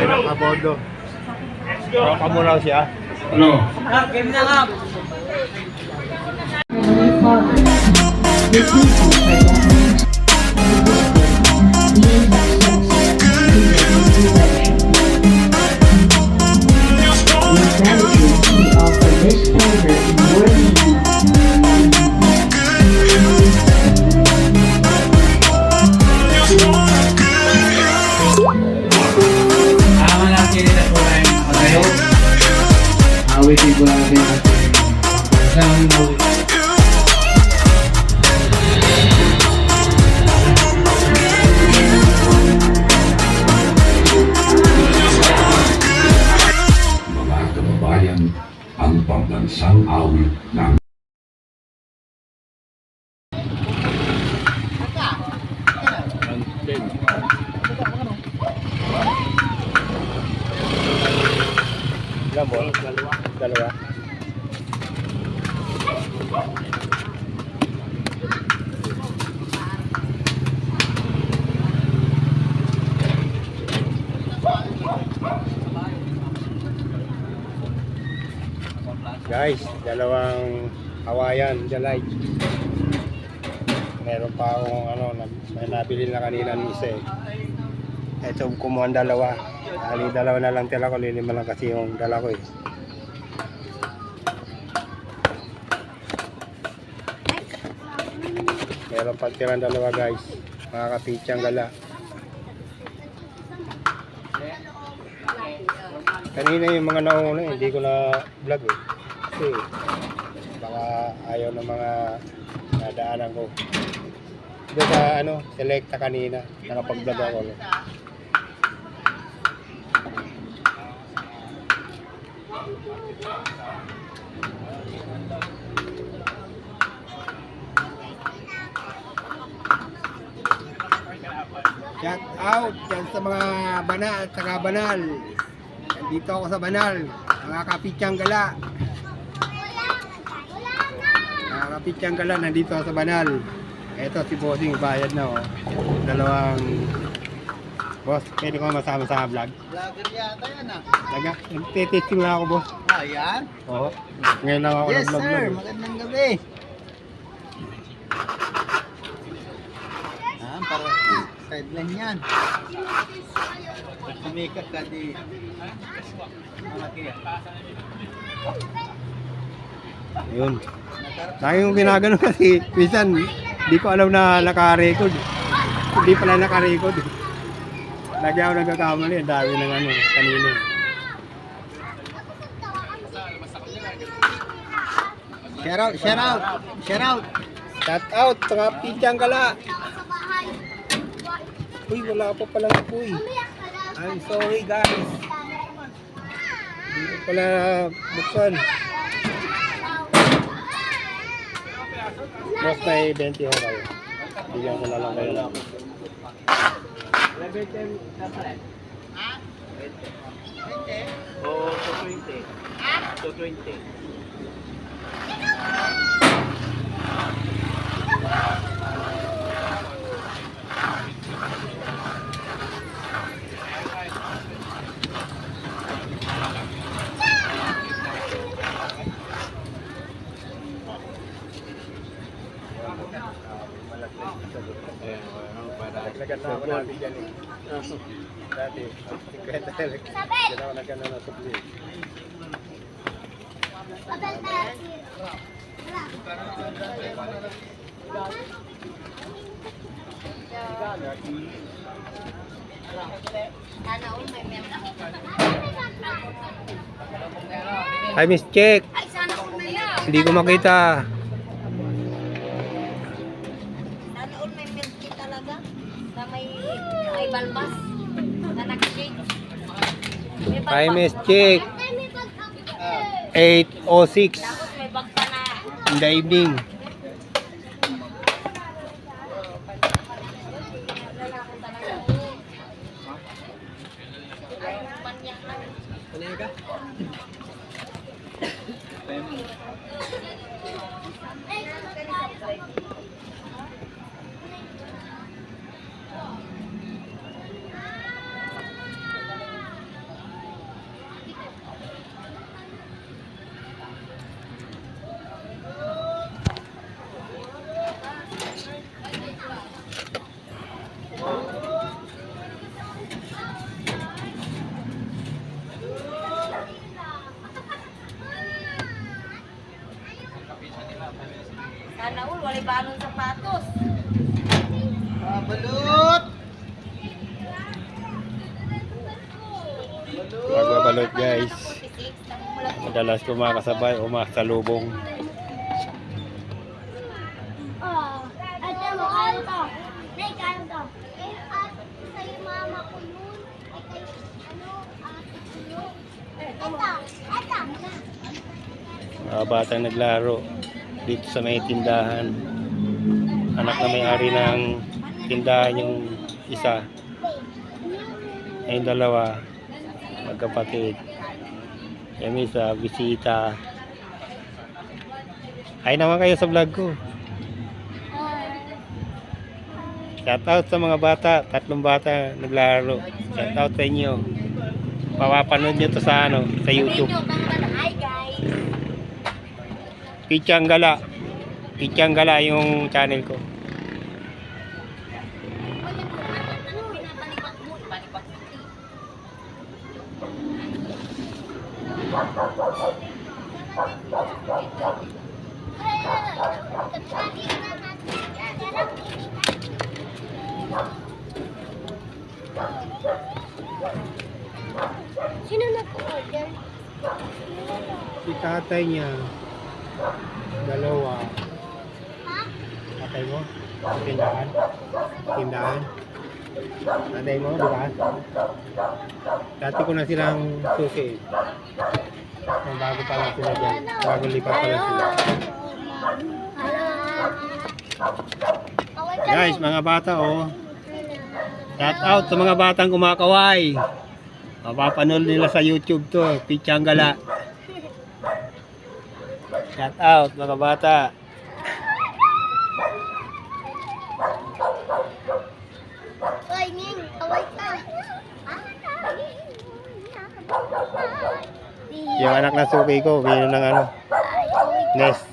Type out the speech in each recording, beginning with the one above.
nakabordo. Pero kamo lang siya. Ano? Game na nga. Awitin ko natin natin isang mga kababayan, ang pambansang awit ng Dalawa. Guys, dalawang Hawaiian Delight. Meron pa akong may nabili na kanina ng isa eh. Ito kumuha ang dalawa. Dalawa na lang tila ko, lilima lang kasi yung dala ko eh. Meron pa tirang dalawa guys. Mga kapitsang gala. Kanina yung mga nauna hindi ko na vlog eh. Kasi baka ayaw ng mga nadaanan ko. Doon sa selecta kanina. Nakapag-vlog ako. Shout out yan sa mga banal at saka banal. Nandito ako sa banal, mga kapitsang gala. Mga kapitsang gala, nandito ako sa banal. Ito si Bossing, bayad na oh. Dalawang boss, pwede ko masama sa vlog. Vlogger yata yan ah. Taga, nagtitesting lang ako boss. Ah, yan? Oo. Ngayon lang ako Yes nag-vlog sir, vlog. magandang gabi. Ah, para sideline yan. Pag sumikat ka di malaki yan. Ayun. Lagi yung ginagano kasi minsan di ko alam na naka-record. Hindi pala naka-record. Lagi ako nagkakamali, ang dami ng kanina. Shout out, shout out, shout out. Shout out sa mga pitsang gala. Uy, wala pa palang apoy. I'm sorry guys. Hindi ko pala buksan. Boss, may 20 ho kayo. Bigyan ko na lang kayo lang. Oh, 220. 220. Naglagan na ako natin dyan eh. Dati, 50 talaga. Diyan ako nagkano na supli. Hi Miss Check. Hindi ko makita. Sana all may milk tea talaga na may balbas na nag-shake. Hi Miss Check. 8:06 Tapos may bag pa na. in the evening. Sana all, walay balong sapatos. Balot! Magbabalot guys. Madalas kumakasabay o makasalubong. Oh, ate mo, ano to? Nay, kano to? At sa'yo mama ko yun. Ay, kay, ate ko yun. Ito. Mga batang naglaro dito sa may tindahan. Anak na may-ari ng tindahan yung isa. Ay yung dalawa, magkapatid. Yung isa, bisita. Ay naman kayo sa vlog ko. Shout out sa mga bata, 3 bata naglaro. Shout out sa inyo. Mapapanood nyo to sa sa YouTube. Hi guys. Pichanggala. Pichanggala yung channel ko. Sino nag-order? Si tatay niya, dalawa. Tatay mo, tindahan. Tindahan. Tatay mo, di ba? Dati ko na silang susi. Kung bago pa lang sila dyan. Bago lipat pa lang sila. Guys, mga bata oh. Shout out sa mga batang kumakaway. Mapapanood nila sa YouTube to, Pichanggala. Shout out mga bata. Oy, Ning, away ka. Yung anak na suki ko, mayroon ng nest.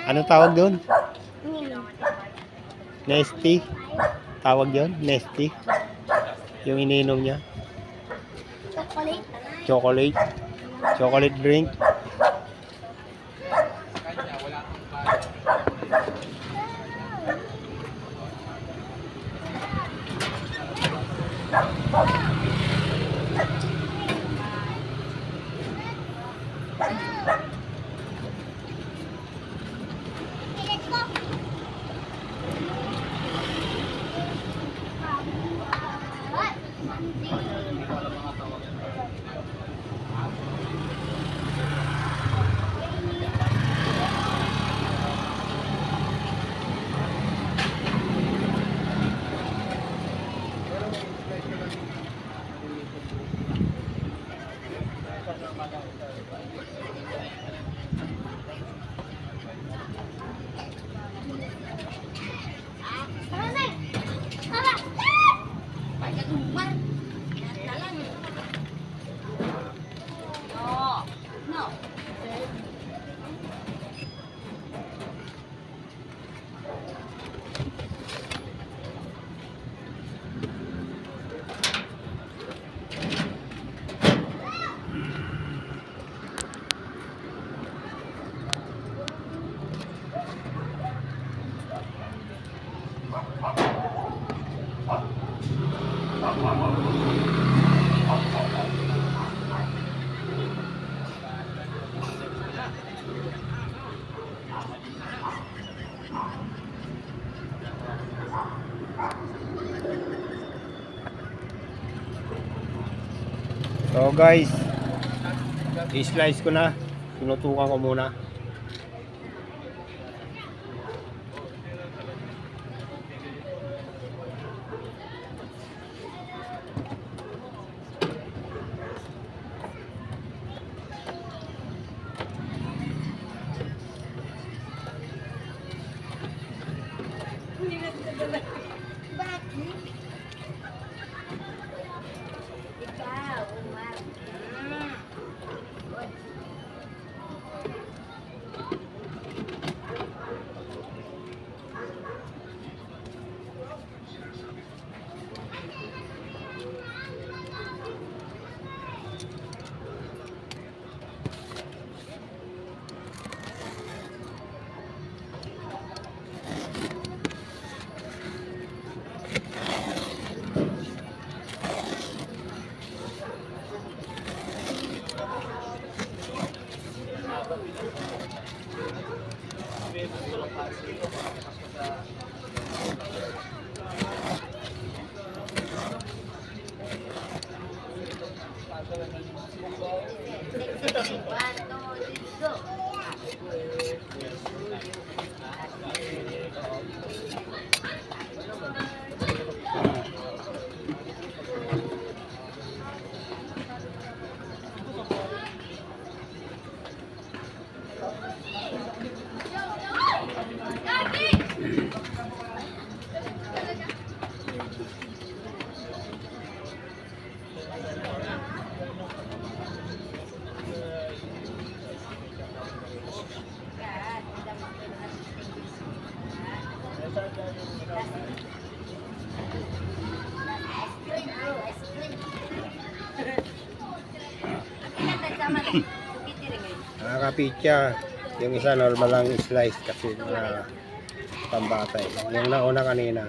Anong tawag doon? Nesty. Tawag yun? Nesty. Yung ininom niya. Chocolate. Chocolate. Chocolate drink. So guys, i-slice ko na. Tinutukan ko muna. Ikaw, Umar. Mga kapitya, yung isa normal lang slice kasi na pambatay. Yung nauna kanina,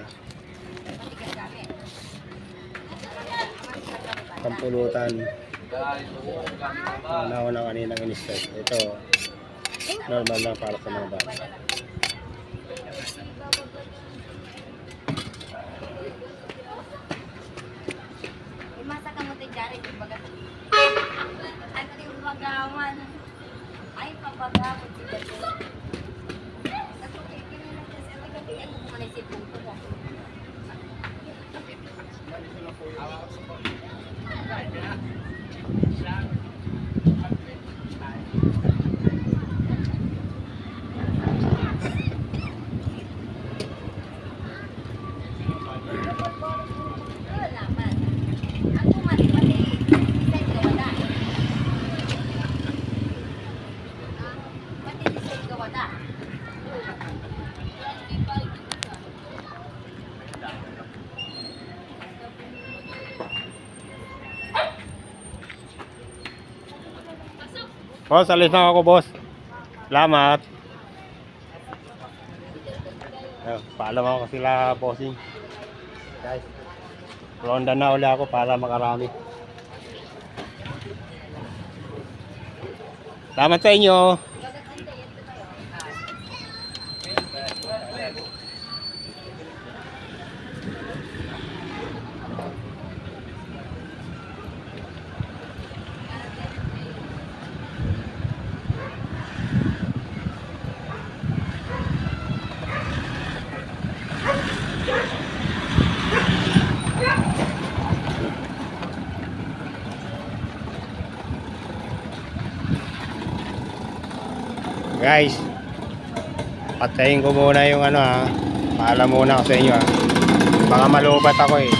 pampulutan. Yung nauna kanina ng slice. Ito, normal lang para sa mga bata. Imasa ka mo tayo dyan, yung bagat. Ano yung bagawan? Ay, papagawan si Gato. Ako, kinila ka sa gabi. Ano kung manisip mo ko? Boss, alis na ako, boss. Salamat. Paalam ako sila, bossing. Guys, ronda na uli ako para makarami. Salamat sa inyo. Guys, patayin ko muna yung ano ha. Paalam muna ako sa inyo ha. Baka malubat ako eh.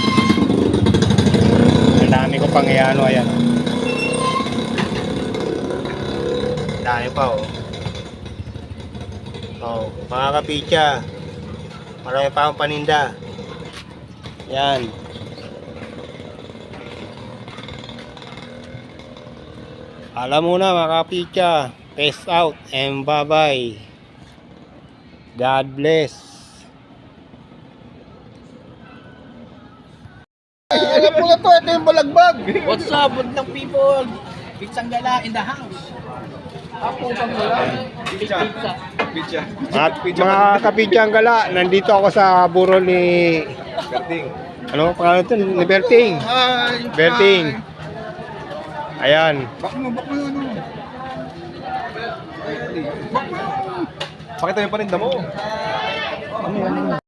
Ang dami ko pang iano, ayan. Dami pa oh. Oh, mga kapitya. Marami pa akong paninda. Yan. Paalam muna mga kapitya. Peace out and bye-bye. God bless. Alam mo na to, ito yung balagbag. What's up, budlang people? Pitsang gala in the house. Ako pang gala. Pizza. At mga kapidyang gala, nandito ako sa burol ni Berting. ano pangalan ito? Ni Berting. Hi. Berting. Ayan. Bak mo ano. Pakita mo pa rin damo. Ano?